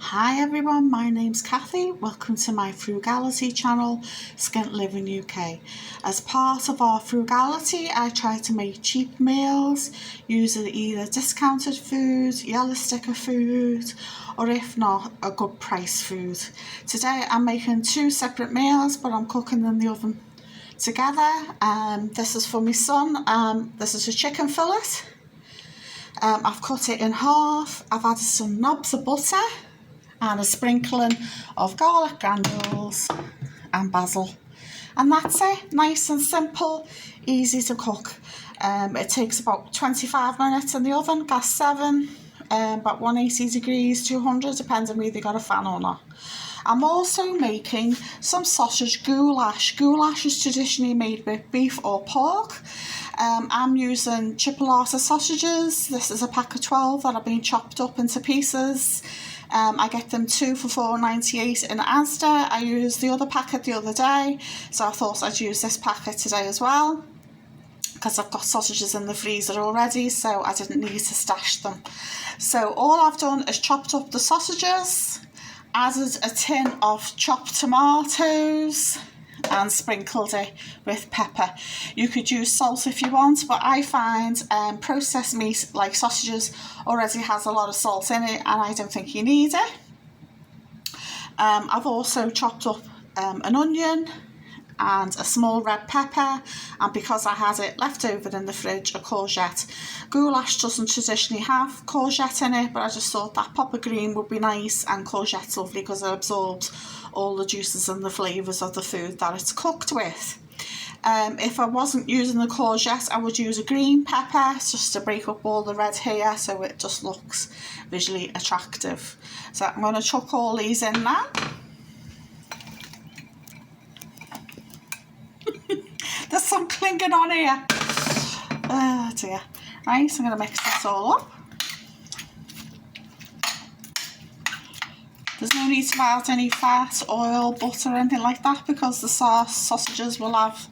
Hi everyone, my name's Kathy. Welcome to my frugality channel, Skint Living UK. As part of our frugality, I try to make cheap meals using either discounted food, yellow sticker food, or if not, a good price food. Today I'm making two separate meals, but I'm cooking in the oven together. This is for my son. This is a chicken fillet. I've cut it in half. I've added some knobs of butter and a sprinkling of garlic granules and basil, and that's it. Nice and simple, easy to cook. It takes about 25 minutes in the oven, gas 7, about 180 degrees, 200, depending whether you got a fan or not. I'm also making some sausage goulash. Goulash is traditionally made with beef or pork. I'm using chipolata sausages. This is a pack of 12 that have been chopped up into pieces. I get them 2 for £4.98 in Asda. I used the other packet the other day, so I thought I'd use this packet today as well, because I've got sausages in the freezer already, so I didn't need to stash them. So all I've done is chopped up the sausages, added a tin of chopped tomatoes, and sprinkled it with pepper. You could use salt if you want, but I find processed meat like sausages already has a lot of salt in it, and I don't think you need it. I've also chopped up an onion and a small red pepper, and because I had it left over in the fridge, a courgette. Goulash doesn't traditionally have courgette in it, but I just thought that pop of green would be nice, and courgette's lovely because it absorbs all the juices and the flavours of the food that it's cooked with. If I wasn't using the courgette, I would use a green pepper just to break up all the red here, so it just looks visually attractive. So I'm going to chuck all these in now. There's some clinging on here. Oh dear. Right, so I'm going to mix this all up. There's no need to add any fat, oil, butter, or anything like that, because the sausages will have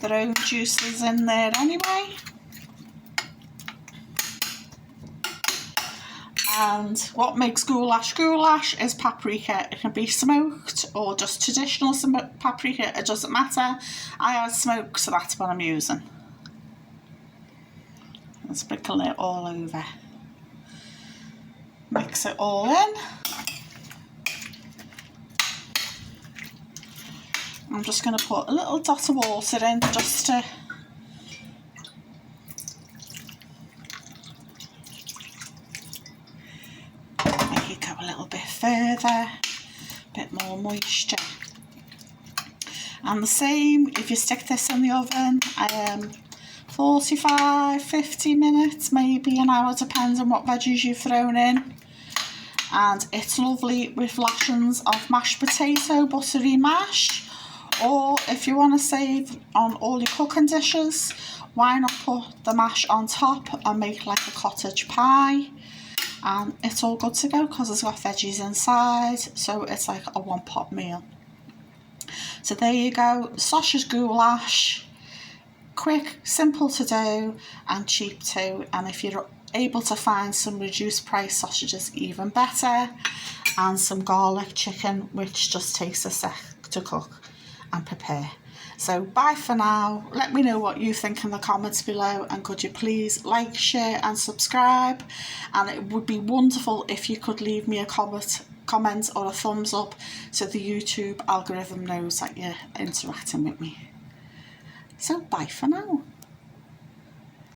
their own juices in there anyway. And what makes goulash goulash is paprika. It can be smoked or just traditional paprika, it doesn't matter. I add smoke, so that's what I'm using. And sprinkle it all over. Mix it all in. I'm just going to put a little dot of water in just to make it go a little bit further, a bit more moisture. And the same if you stick this in the oven, 45-50 minutes, maybe an hour, depends on what veggies you've thrown in. And it's lovely with lashings of mashed potato, buttery mash. Or if you want to save on all your cooking dishes, why not put the mash on top and make like a cottage pie, and it's all good to go because it's got veggies inside, so it's like a one pot meal. So there you go, sausage goulash, quick, simple to do and cheap too, and if you're able to find some reduced price sausages, even better, and some garlic chicken, which just takes a sec to cook and prepare. So bye for now. Let me know what you think in the comments below, and could you please like, share and subscribe, and it would be wonderful if you could leave me a comment or a thumbs up so the YouTube algorithm knows that you're interacting with me. So bye for now.